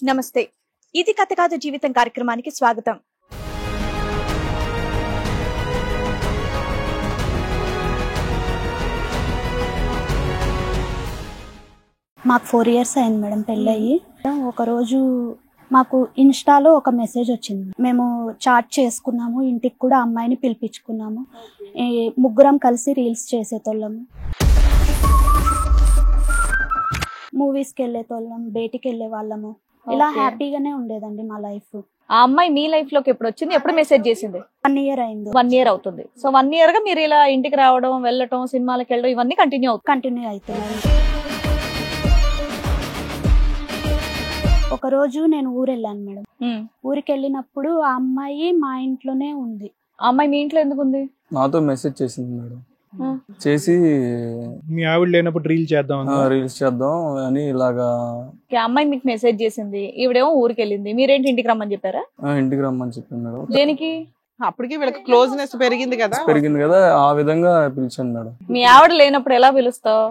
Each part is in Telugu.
నమస్తే. ఇది కథ కాదు జీవితం కార్యక్రమానికి స్వాగతం. మాకు 4 years అయింది మేడం పెళ్ళయి. ఒకరోజు మాకు ఇన్స్టాలో ఒక మెసేజ్ వచ్చింది. మేము చాట్ చేసుకున్నాము, ఇంటికి కూడా అమ్మాయిని పిలిపించుకున్నాము, ముగ్గురం కలిసి రీల్స్ చేసేతోళ్ళము, మూవీస్కి వెళ్ళేతోళ్ళం, బయటికి వెళ్ళే వాళ్ళము. ఇలా హ్యాపీగానే ఉండేదండి మా లైఫ్. ఆ అమ్మాయి మీ లైఫ్ లోకి ఎప్పుడు వచ్చింది, ఎప్పుడు మెసేజ్ చేసింది? 1 year అయింది. 1 year అవుతుంది. సో 1 year గా మీరు ఇలా ఇంటికి రావడం, వెళ్ళటం, సినిమాలకు వెళ్ళడం ఇవన్నీ కంటిన్యూ అవుతున్నాయి. ఒక రోజు నేను ఊరు వెళ్ళాను మేడం. ఊరికి వెళ్ళినప్పుడు ఆ అమ్మాయి మా ఇంట్లోనే ఉంది. ఆ అమ్మాయి మీ ఇంట్లో ఎందుకు ఉంది? నాతో మెసేజ్ చేసింది మేడం. చేసి మీ ఆవిడ లేనప్పుడు రీల్స్ చేద్దాం అని ఇలాగా అమ్మాయి మీకు మెసేజ్ చేసింది. ఈవిడేమో ఊరికి వెళ్ళింది, మీరేంటి ఇంటికి రమ్మని చెప్పారా? ఇంటికి రమ్మని చెప్పింది మేడం. దేనికి? అప్పటికి వీళ్ళకి క్లోజ్నెస్ పెరిగింది కదా, ఆ విధంగా పిలిచాను మేడం. మీ ఆవిడ లేనప్పుడు ఎలా పిలుస్తావు?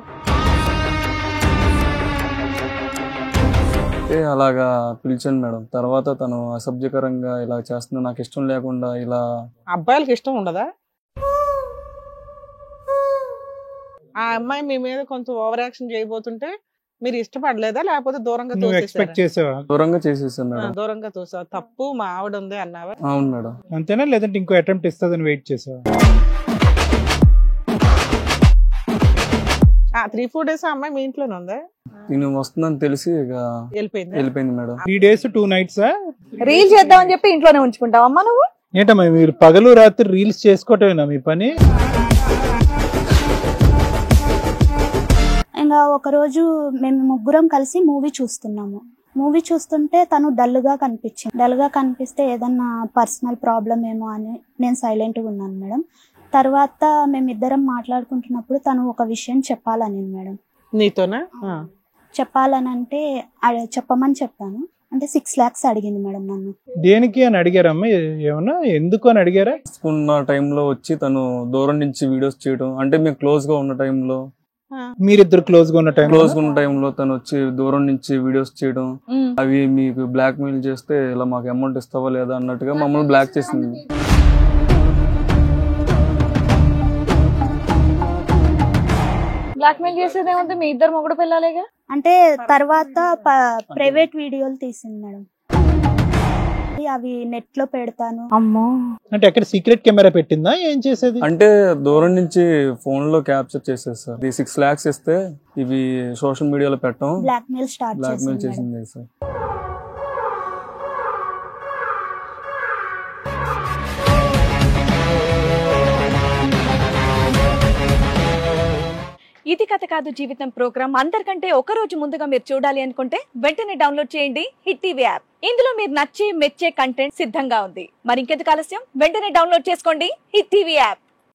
అలాగా పిలిచాను మేడం. తర్వాత తను అసభ్యకరంగా ఇలా చేస్తున్నా, నాకు ఇష్టం లేకుండా ఇలా. అబ్బాయిలకి ఇష్టం ఉండదా? ఆ అమ్మాయి మీ మీద కొంచెం ఓవర్ యాక్షన్ చేయబోతుంటే మీరు ఇష్టపడలేదా, లేకపోతే దూరంగా దూరంగా చేసేసాను మేడం. దూరంగా తోసావా? తప్పు మా ఆవిడ ఉంది అన్నావా? అవును మేడం. అంతేనా, లేదంటే ఇంకో అటెంప్ట్ ఇస్తుందని వెయిట్ చేసావా? 3-4 days ఆ అమ్మాయి మీ ఇంట్లోనే ఉందా? నేను వస్తుందని తెలిసి ఇక వెళ్ళిపోయింది మేడం. 3 days 2 nights రీల్ చేద్దామని చెప్పి ఇంట్లోనే ఉంచుకుంటావమ్మా నువ్వు? ఏంటమ్మా మీరు పగలు రాత్రి రీల్స్ చేసుకోవటమేనా మీ పని? ఇంకా ఒకరోజు మేము ముగ్గురం కలిసి మూవీ చూస్తున్నాము. మూవీ చూస్తుంటే తను డల్గా కనిపిస్తే ఏదన్నా పర్సనల్ ప్రాబ్లం ఏమో అని నేను సైలెంట్గా ఉన్నాను మేడం. తర్వాత మేమిద్దరం మాట్లాడుకుంటున్నప్పుడు తను ఒక విషయం చెప్పాలని మేడం. నీతోనా? చెప్పాలని అంటే చెప్పమని చెప్పాను. అంటే 6 lakhs అడిగింది మేడం నన్ను. దేనికి అని అడిగారమ్మా? ఏమన్నా ఎందుకు అని అడిగారా? ఉన్న టైంలో వచ్చి తను దూరం నుంచి వీడియోస్ చేయడం, అంటే మేము క్లోజ్ గా ఉన్న టైంలో, మీరిద్దరు క్లోజ్ గా ఉన్న టైంలో తను వచ్చి దూరం నుంచి వీడియోస్ చేయడం, అవి మీకు బ్లాక్ మెయిల్ చేస్తే ఇలా మాకు అమౌంట్ ఇస్తావా లేదా అన్నట్టుగా మమ్మల్ని బ్లాక్ చేసింది. బ్లాక్ మెయిల్ చేసేది ఏముంది, మీ ఇద్దరు మొగుడు పిల్లలేగా. అంటే తర్వాత ప్రైవేట్ వీడియోలు తీసింది మేడం. అవి నెట్ లో పెడతాను. అమ్మో, అంటే ఎక్కడ సీక్రెట్ కెమెరా పెట్టిందా, ఏం చేసేది? అంటే దూరం నుంచి ఫోన్ లో క్యాప్చర్ చేసేది సార్. 6 lakhs ఇస్తే ఇవి సోషల్ మీడియాలో పెట్టడం, బ్లాక్ మెయిల్ చేసింది సార్. ఇది కథ కాదు జీవితం ప్రోగ్రామ్ అందరికంటే ఒక రోజు ముందుగా మీరు చూడాలి అనుకుంటే వెంటనే డౌన్లోడ్ చేయండి హిట్ టీవీ యాప్. ఇందులో మీరు నచ్చే మెచ్చే కంటెంట్ సిద్ధంగా ఉంది. మరి ఇంకెందుకు ఆలస్యం, వెంటనే డౌన్లోడ్ చేసుకోండి హిట్ టీవీ యాప్.